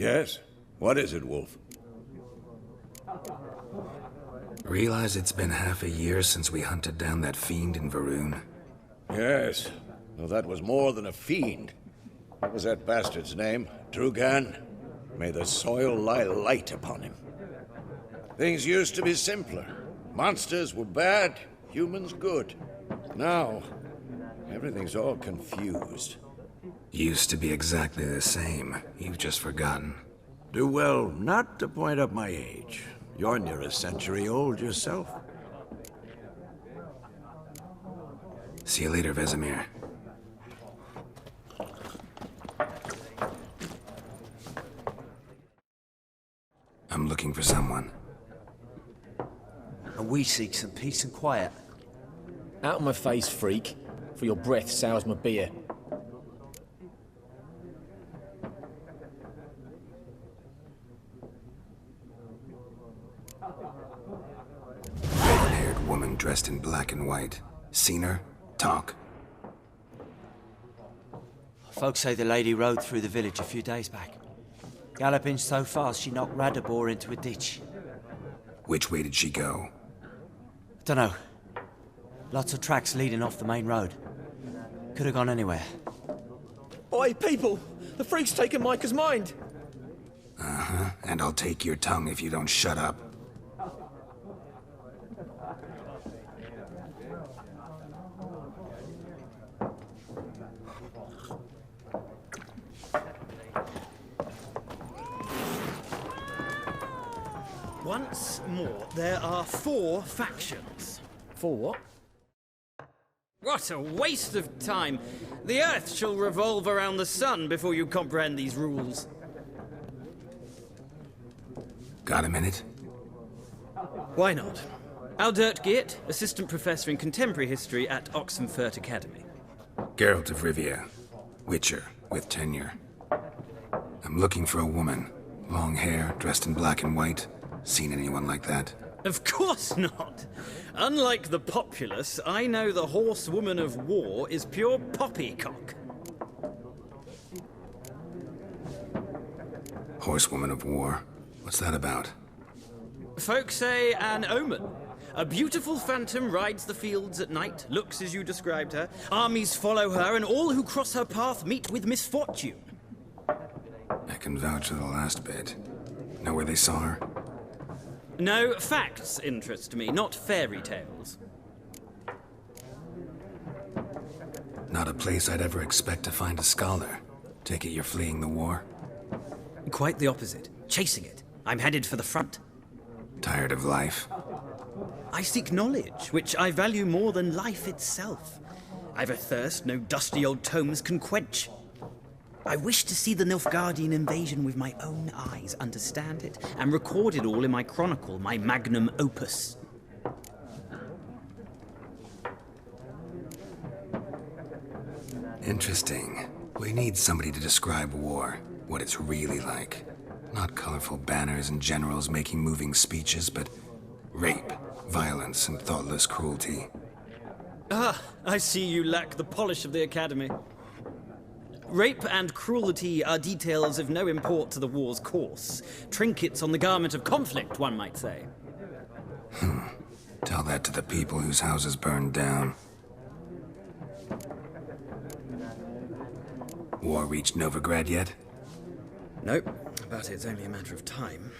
Yes? What is it, Wolf? Realize it's been half a year since we hunted down that fiend in Varun? Yes. Well, that was more than a fiend. What was that bastard's name? Drugan? May the soil lie light upon him. Things used to be simpler. Monsters were bad, humans good. Now, everything's all confused. Used to be exactly the same. You've just forgotten. Do well not to point up my age. You're near a century old yourself. See you later, Vesemir. I'm looking for someone. And we seek some peace and quiet. Out of my face, freak, for your breath sours my beer. Red-haired woman dressed in black and white. Seen her? Talk. Folks say the lady rode through the village a few days back. Galloping so fast she knocked Radabor into a ditch. Which way did she go? Dunno. Lots of tracks leading off the main road. Could have gone anywhere. Oi, people! The freak's taken Micah's mind! Uh-huh, and I'll take your tongue if you don't shut up. Once more, there are 4 factions. For what? What a waste of time! The Earth shall revolve around the sun before you comprehend these rules. Got a minute? Why not? Aldert Geert, Assistant Professor in Contemporary History at Oxenfurt Academy. Geralt of Rivia. Witcher, with tenure. I'm looking for a woman. Long hair, dressed in black and white. Seen anyone like that? Of course not! Unlike the populace, I know the horsewoman of war is pure poppycock. Horsewoman of war? What's that about? Folk say an omen. A beautiful phantom rides the fields at night, looks as you described her. Armies follow her, and all who cross her path meet with misfortune. I can vouch for the last bit. Know where they saw her? No, facts interest me, not fairy tales. Not a place I'd ever expect to find a scholar. Take it you're fleeing the war? Quite the opposite. Chasing it. I'm headed for the front. Tired of life? I seek knowledge, which I value more than life itself. I've a thirst no dusty old tomes can quench. I wish to see the Nilfgaardian invasion with my own eyes, understand it, and record it all in my chronicle, my magnum opus. Interesting. We need somebody to describe war, what it's really like. Not colorful banners and generals making moving speeches, but rape, violence, and thoughtless cruelty. Ah, I see you lack the polish of the Academy. Rape and cruelty are details of no import to the war's course. Trinkets on the garment of conflict, one might say. Tell that to the people whose houses burned down. War reached Novigrad yet? Nope, but it's only a matter of time.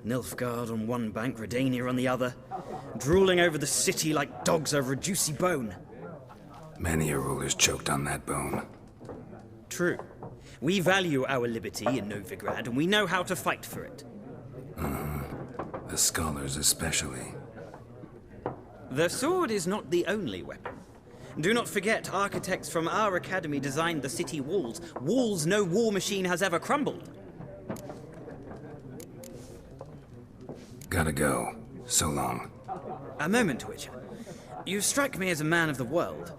Nilfgaard on one bank, Redania on the other, drooling over the city like dogs over a juicy bone. Many a ruler's choked on that bone. True. We value our liberty in Novigrad, and we know how to fight for it. The scholars especially. The sword is not the only weapon. Do not forget, architects from our academy designed the city walls. Walls no war machine has ever crumbled. Gotta go. So long. A moment, Witcher. You strike me as a man of the world.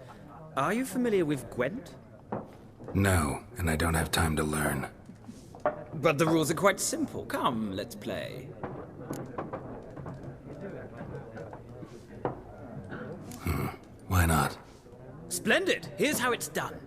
Are you familiar with Gwent? No, and I don't have time to learn. But the rules are quite simple. Come, let's play. Why not? Splendid! Here's how it's done.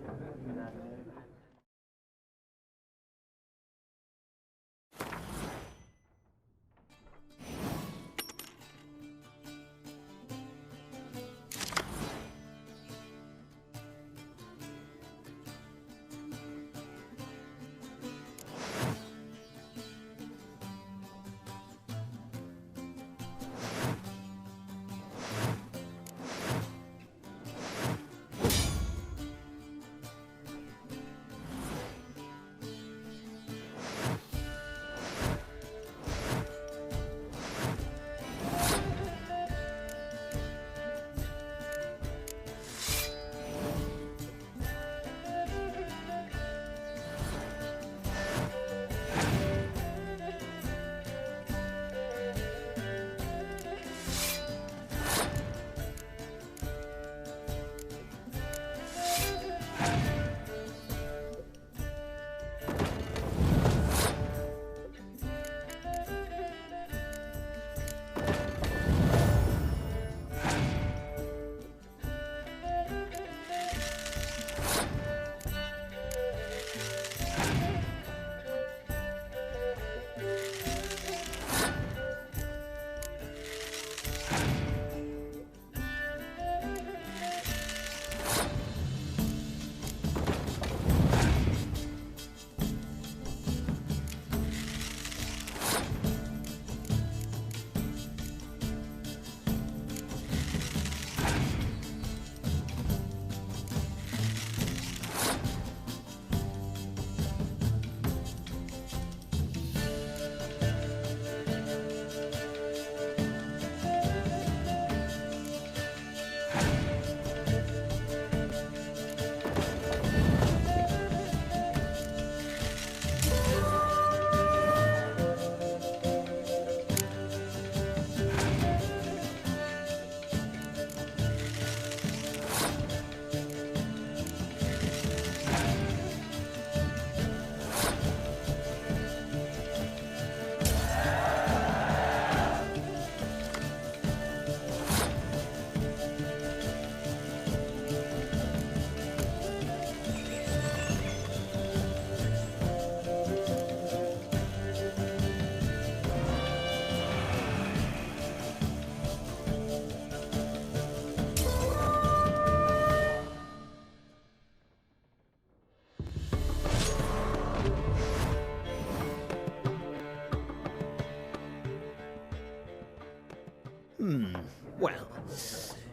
Well,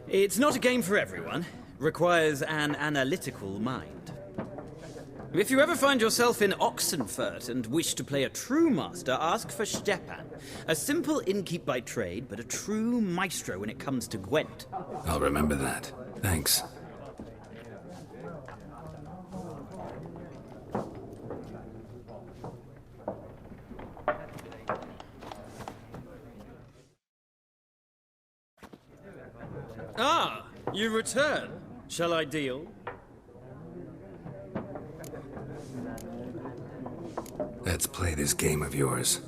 it's not a game for everyone. Requires an analytical mind. If you ever find yourself in Oxenfurt and wish to play a true master, ask for Stepan. A simple innkeep by trade, but a true maestro when it comes to Gwent. I'll remember that. Thanks. Ah, you return. Shall I deal? Let's play this game of yours.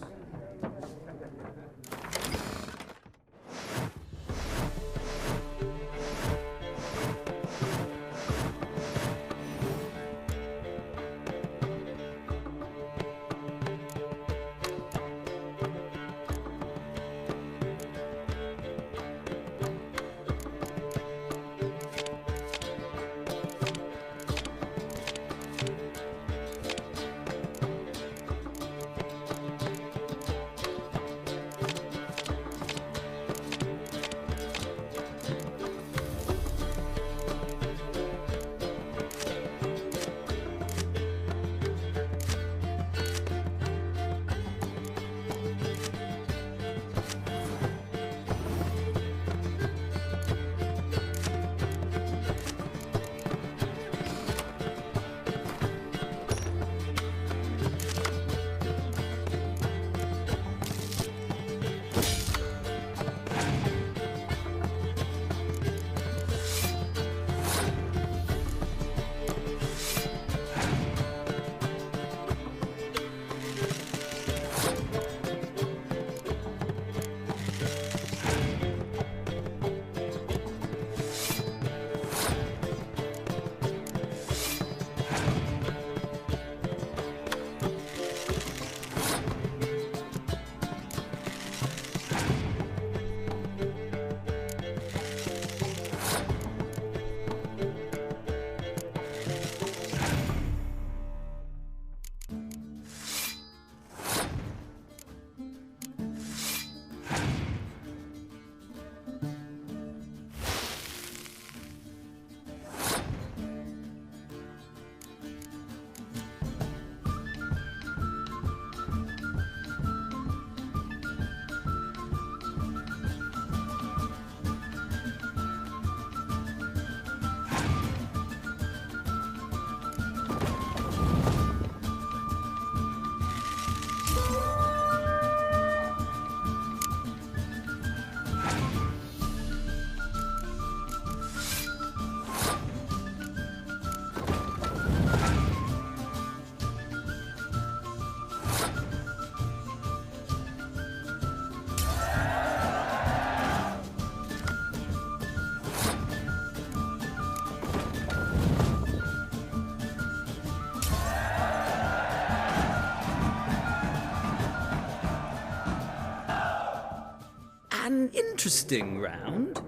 An interesting round.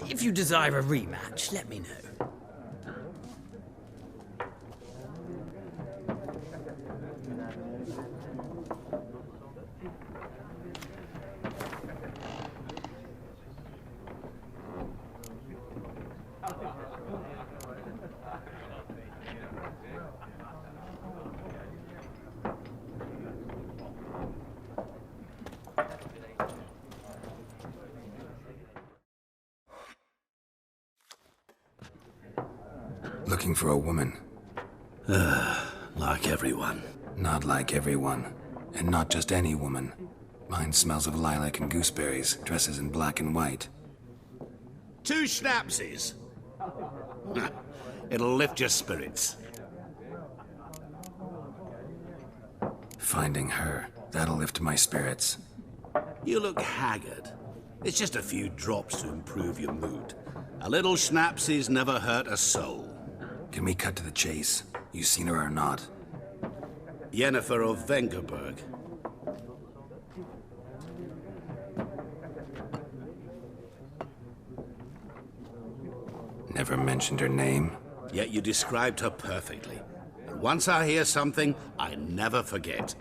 If you desire a rematch, let me know. Looking for a woman. Like everyone. Not like everyone. And not just any woman. Mine smells of lilac and gooseberries, dresses in black and white. 2 schnapsies. It'll lift your spirits. Finding her, that'll lift my spirits. You look haggard. It's just a few drops to improve your mood. A little schnapsies never hurt a soul. Can we cut to the chase? You seen her or not? Yennefer of Vengerberg. Never mentioned her name? Yet you described her perfectly. And once I hear something, I never forget.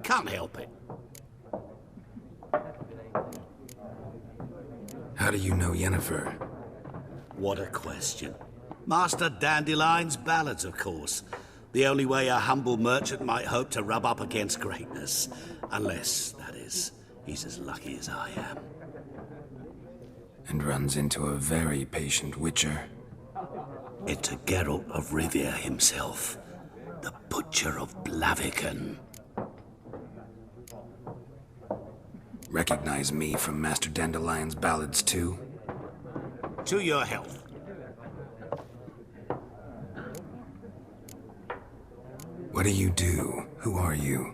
Can't help it. How do you know Yennefer? What a question. Master Dandelion's ballads, of course. The only way a humble merchant might hope to rub up against greatness. Unless, that is, he's as lucky as I am. And runs into a very patient witcher. Into Geralt of Rivia himself, the Butcher of Blaviken. Recognize me from Master Dandelion's ballads too? To your health. What do you do? Who are you?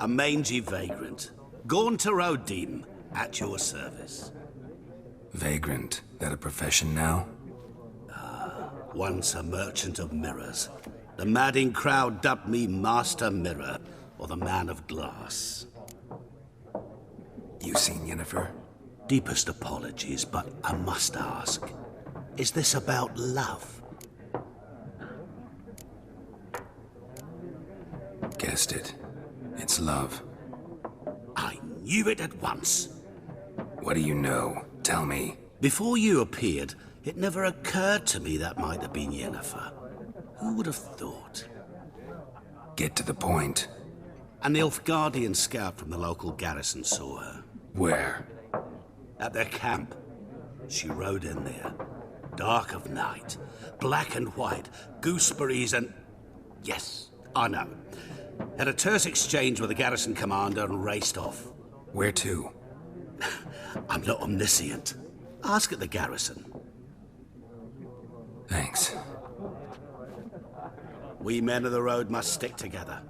A mangy vagrant. Gaunter O'Dim, at your service. Vagrant. That a profession now? Once a merchant of mirrors. The madding crowd dubbed me Master Mirror, or the Man of Glass. You seen Yennefer? Deepest apologies, but I must ask. Is this about love? Guessed it. It's love. I knew it at once. What do you know? Tell me. Before you appeared, it never occurred to me that might have been Yennefer. Who would have thought? Get to the point. An Nilfgaardian scout from the local garrison saw her. Where? At their camp. She rode in there. Dark of night. Black and white. Gooseberries and... Yes, I know. Had a terse exchange with the garrison commander and raced off. Where to? I'm not omniscient. Ask at the garrison. Thanks. We men of the road must stick together.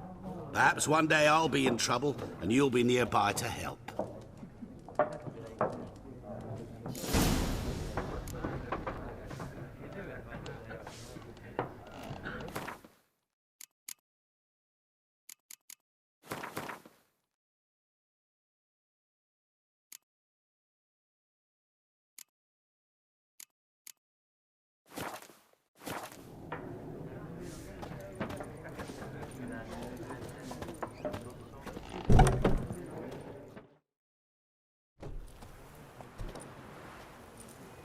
Perhaps one day I'll be in trouble and you'll be nearby to help.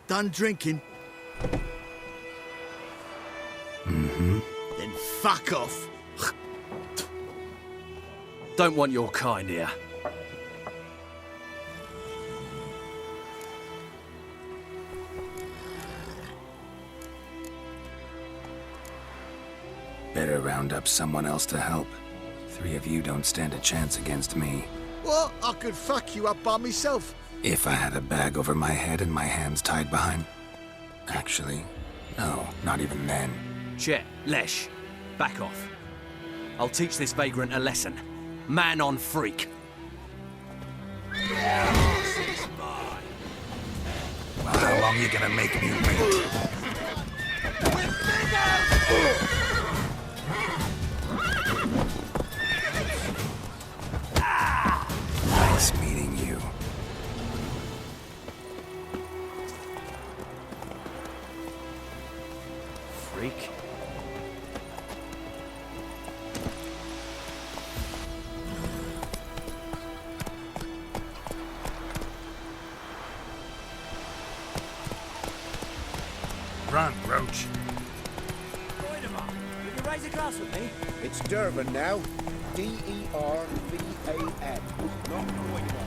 Done drinking? Mm-hmm. Then fuck off. Don't want your kind here. Better round up someone else to help. 3 of you don't stand a chance against me. What? I could fuck you up by myself. If I had a bag over my head and my hands tied behind... Actually, no, not even then. Chet, Lesh, back off. I'll teach this vagrant a lesson. Man on freak. Well, how long you gonna make me wait? Nice meeting you. Freak. Run, Roach. You can raise a glass with me? It's Dervan now. D-E-R-V-A-N. Not Royden.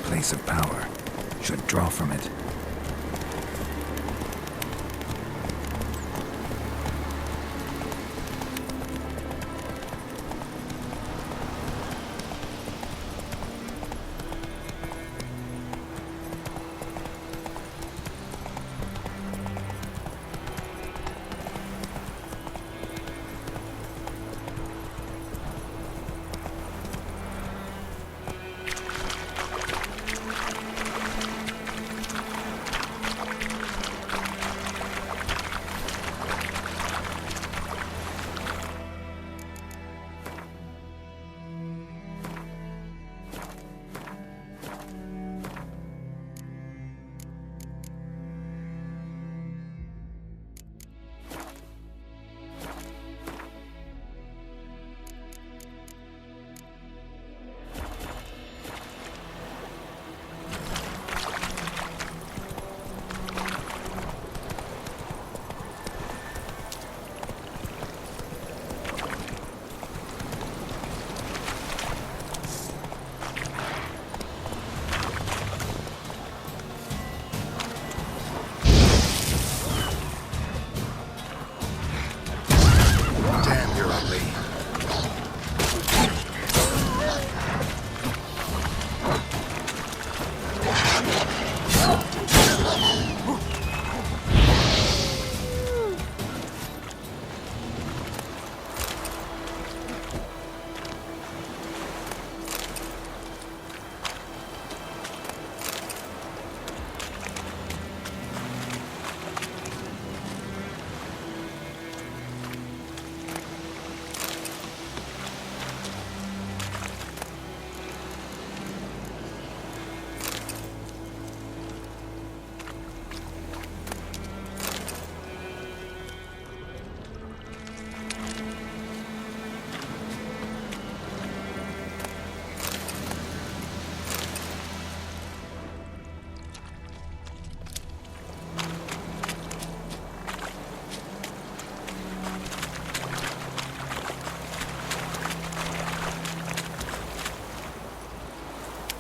Place of power. Should draw from it.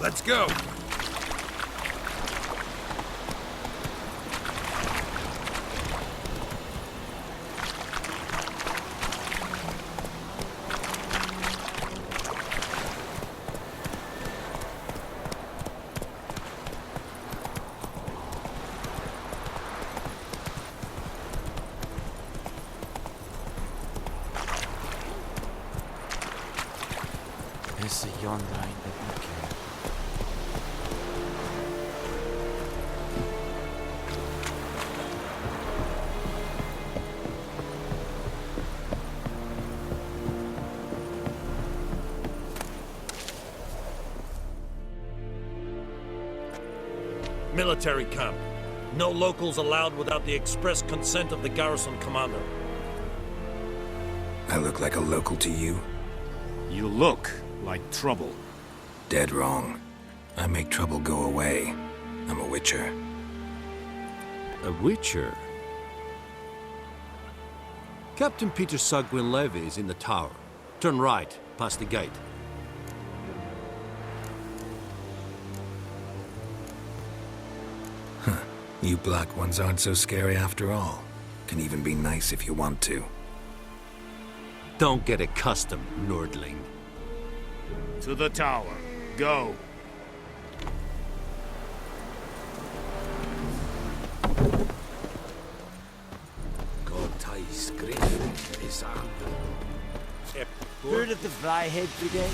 Let's go. Esse yonder ain't the bookie. Military camp. No locals allowed without the express consent of the garrison commander. I look like a local to you? You look like trouble. Dead wrong. I make trouble go away. I'm a witcher. A witcher? Captain Peter Sagwin-Levy is in the tower. Turn right, past the gate. You black ones aren't so scary after all. Can even be nice if you want to. Don't get accustomed, Nordling. To the tower. Go. Heard of the Flyhead Brigade?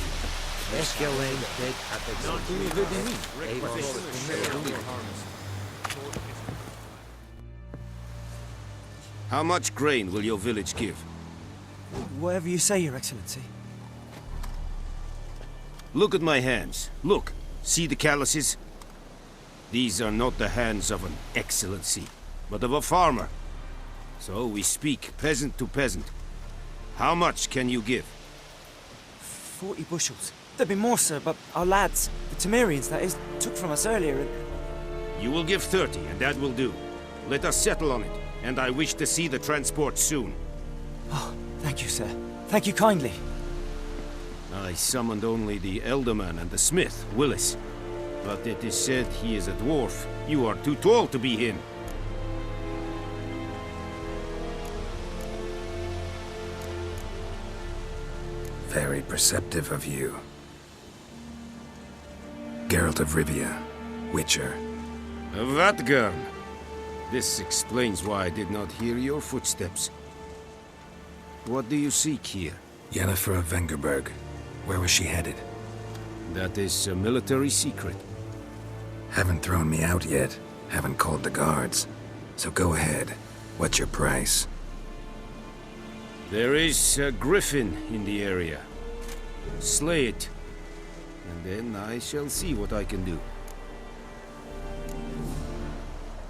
How much grain will your village give? Whatever you say, Your Excellency. Look at my hands. Look. See the calluses? These are not the hands of an excellency, but of a farmer. So we speak peasant to peasant. How much can you give? 40 bushels. There'd be more, sir, but our lads, the Temerians, that is, took from us earlier and... You will give 30, and that will do. Let us settle on it, and I wish to see the transport soon. Oh, thank you, sir. Thank you kindly. I summoned only the Elderman and the smith, Willis. But it is said he is a dwarf. You are too tall to be him. Very perceptive of you. Geralt of Rivia, Witcher. Vatgarn! This explains why I did not hear your footsteps. What do you seek here? Yennefer of Vengerberg. Where was she headed? That is a military secret. Haven't thrown me out yet. Haven't called the guards. So go ahead. What's your price? There is a griffin in the area. Slay it, and then I shall see what I can do.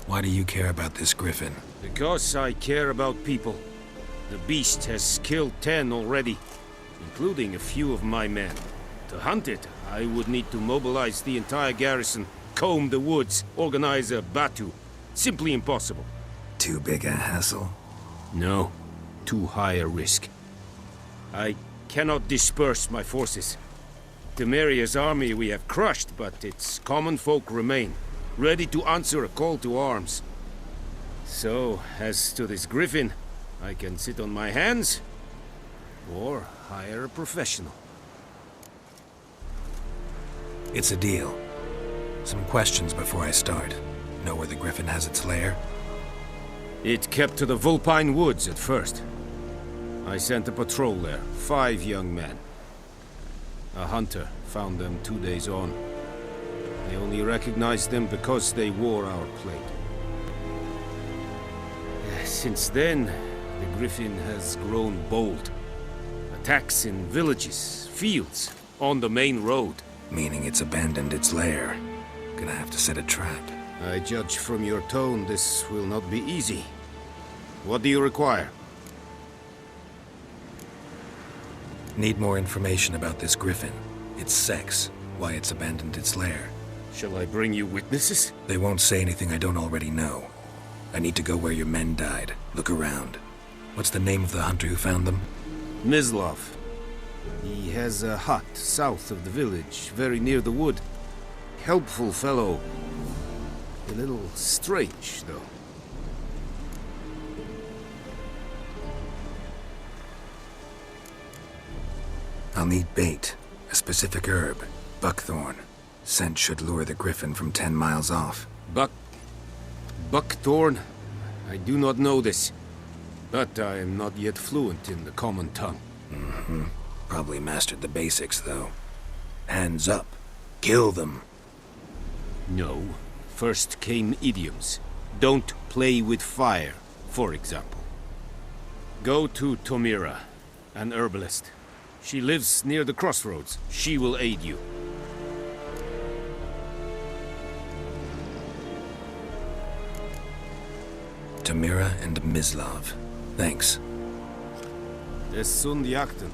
Why do you care about this griffin? Because I care about people. The beast has killed 10 already, including a few of my men. To hunt it, I would need to mobilize the entire garrison, comb the woods, organize a batu. Simply impossible. Too big a hassle? No. Too high a risk. I cannot disperse my forces. Temeria's army we have crushed, but its common folk remain, ready to answer a call to arms. So, as to this griffin, I can sit on my hands, or hire a professional. It's a deal. Some questions before I start. Know where the griffin has its lair? It kept to the Vulpine Woods at first. I sent a patrol there, 5 young men. A hunter found them 2 days on. I only recognized them because they wore our plate. Since then, the griffin has grown bold. Attacks in villages, fields, on the main road. Meaning it's abandoned its lair. Gonna have to set a trap. I judge from your tone this will not be easy. What do you require? Need more information about this griffin. Its sex, why it's abandoned its lair. Shall I bring you witnesses? They won't say anything I don't already know. I need to go where your men died. Look around. What's the name of the hunter who found them? Mislov. He has a hut south of the village, very near the wood. helpful fellow. A little strange, though. I'll need bait, a specific herb, buckthorn. Scent should lure the griffin from 10 miles off. Buckthorn? I do not know this, but I am not yet fluent in the common tongue. Probably mastered the basics, though. Hands up. Kill them. No. First came idioms. Don't play with fire, for example. Go to Tomira, an herbalist. She lives near the crossroads. She will aid you. Tamira and Mislav. Thanks. Es sunt jachten.